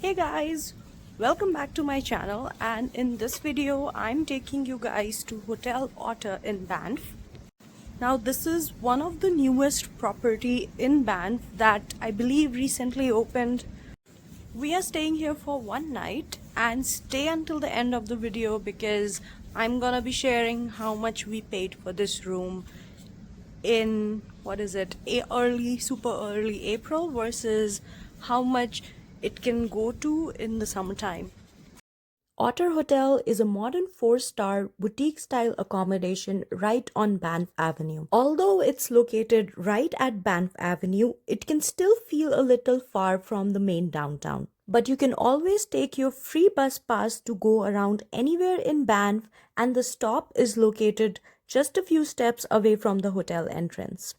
Hey guys, welcome back to my channel, and in this video I'm taking you guys to Hotel Otter in Banff. Now this is one of the newest property in Banff that I believe recently opened. We are staying here for one night and stay until the end of the video because I'm gonna be sharing how much we paid for this room in super early April versus how much it can go to in the summertime. Otter Hotel is a modern four-star boutique-style accommodation right on Banff Avenue. Although it's located right at Banff Avenue, it can still feel a little far from the main downtown. But you can always take your free bus pass to go around anywhere in Banff, and the stop is located just a few steps away from the hotel entrance.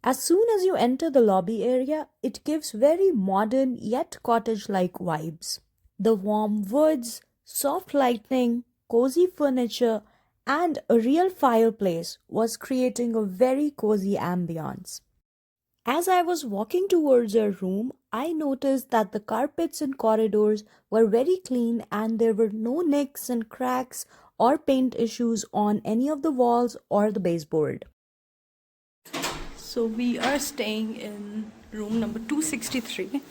As soon as you enter the lobby area, it gives very modern yet cottage-like vibes. The warm woods, soft lighting, cozy furniture, and a real fireplace was creating a very cozy ambience. As I was walking towards our room, I noticed that the carpets and corridors were very clean and there were no nicks and cracks or paint issues on any of the walls or the baseboard. So we are staying in room number 263.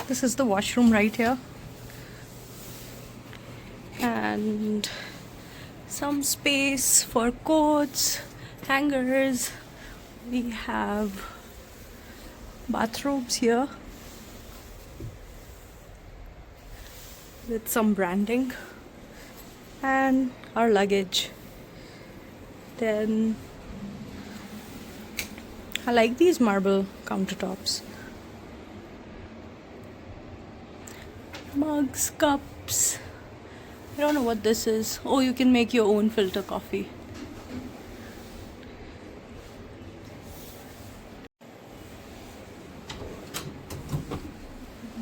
This is the washroom right here, and some space for coats, hangers. We have bathrobes here with some branding and our luggage. Then I like these marble countertops. Mugs, cups. I don't know what this is. Oh, you can make your own filter coffee.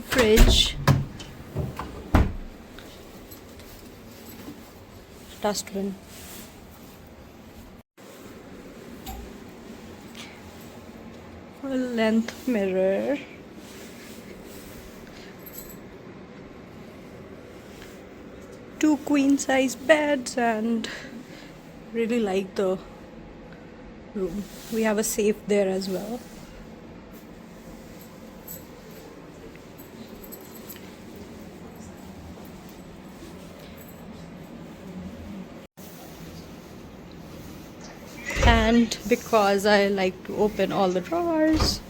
Fridge. Dustbin. Full length mirror. Two queen size beds, and really like the room. We have a safe there as well. And because I like to open all the drawers,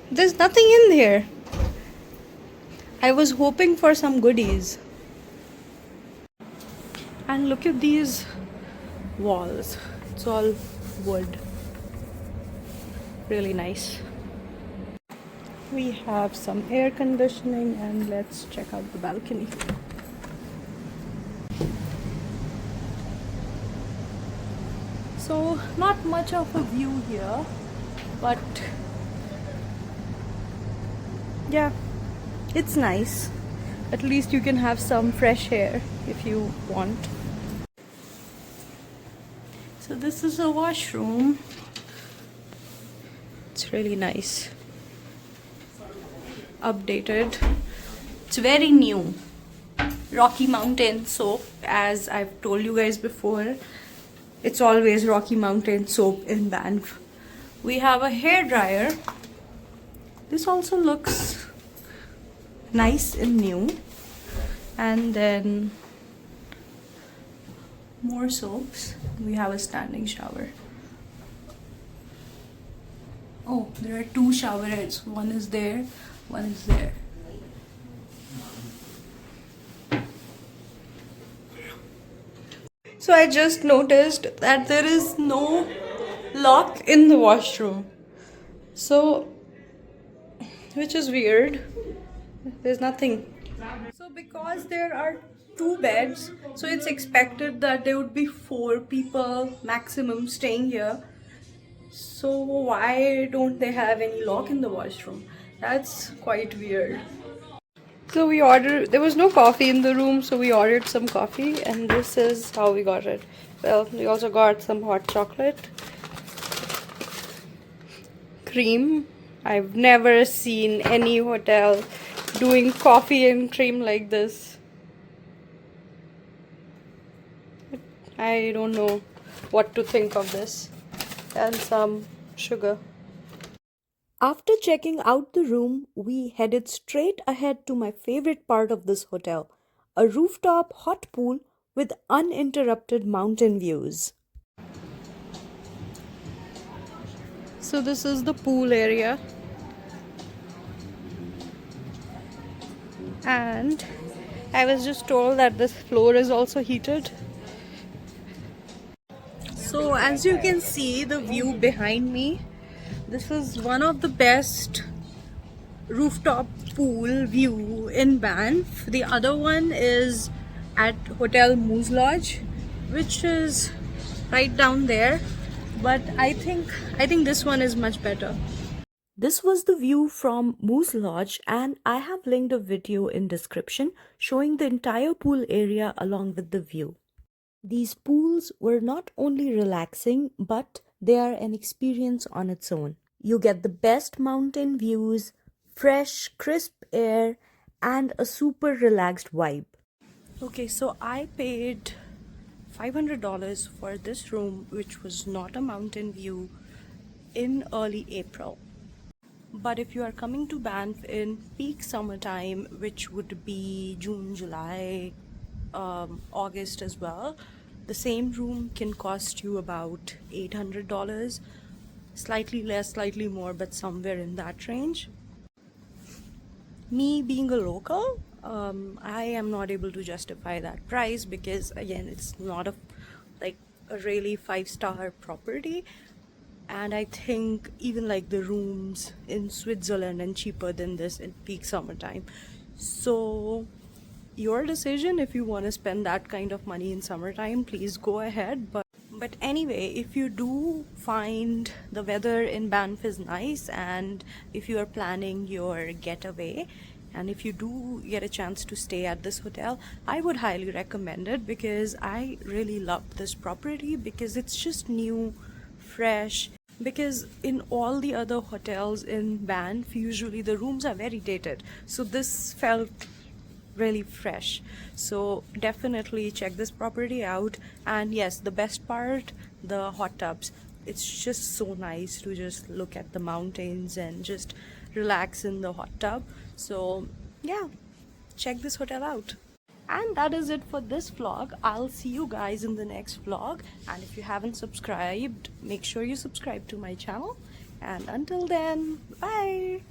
there's nothing in there. I was hoping for some goodies. And look at these walls. It's all wood. Really nice. We have some air conditioning, and let's check out the balcony. So not much of a view here, but yeah, it's nice. At least you can have some fresh air if you want. So this is a washroom. It's really nice. Updated. It's very new. Rocky Mountain soap, as I've told you guys before. It's always Rocky Mountain soap in Banff. We have a hair dryer. This also looks nice and new. And then more soaps. We have a standing shower. Oh, there are two shower heads. One is there, one is there. So I just noticed that there is no lock in the washroom. So, which is weird. There's nothing. So because there are two beds, so it's expected that there would be 4 people maximum staying here. So why don't they have any lock in the washroom? That's quite weird. So we ordered, there was no coffee in the room, so we ordered some coffee, and this is how we got it. Well, we also got some hot chocolate, cream. I've never seen any hotel doing coffee and cream like this. I don't know what to think of this. And some sugar. After checking out the room, we headed straight ahead to my favorite part of this hotel, a rooftop hot pool with uninterrupted mountain views. So this is the pool area, and I was just told that this floor is also heated. So as you can see the view behind me, this is one of the best rooftop pool view in Banff. The other one is at Hotel Moose Lodge, which is right down there, but I think this one is much better. This was the view from Moose Lodge, and I have linked a video in description showing the entire pool area along with the view. These pools were not only relaxing, but they are an experience on its own. You get the best mountain views, fresh, crisp air, and a super relaxed vibe. Okay, so I paid $500 for this room, which was not a mountain view, in early April. But if you are coming to Banff in peak summertime, which would be June, July, August as well, the same room can cost you about $800, slightly less, slightly more, but somewhere in that range. Me being a local, I am not able to justify that price because again it's not a really 5-star property, and I think even like the rooms in Switzerland and cheaper than this in peak summertime. So your decision, if you want to spend that kind of money in summertime, please go ahead. But anyway, if you do find the weather in Banff is nice, and if you are planning your getaway, and if you do get a chance to stay at this hotel, I would highly recommend it because I really loved this property because it's just new, fresh. Because in all the other hotels in Banff, usually the rooms are very dated. So this felt really fresh. So definitely check this property out. And yes, the best part, the hot tubs. It's just so nice to just look at the mountains and just relax in the hot tub. So yeah, check this hotel out. And that is it for this vlog. I'll see you guys in the next vlog, and if you haven't subscribed, make sure you subscribe to my channel. And until then, bye.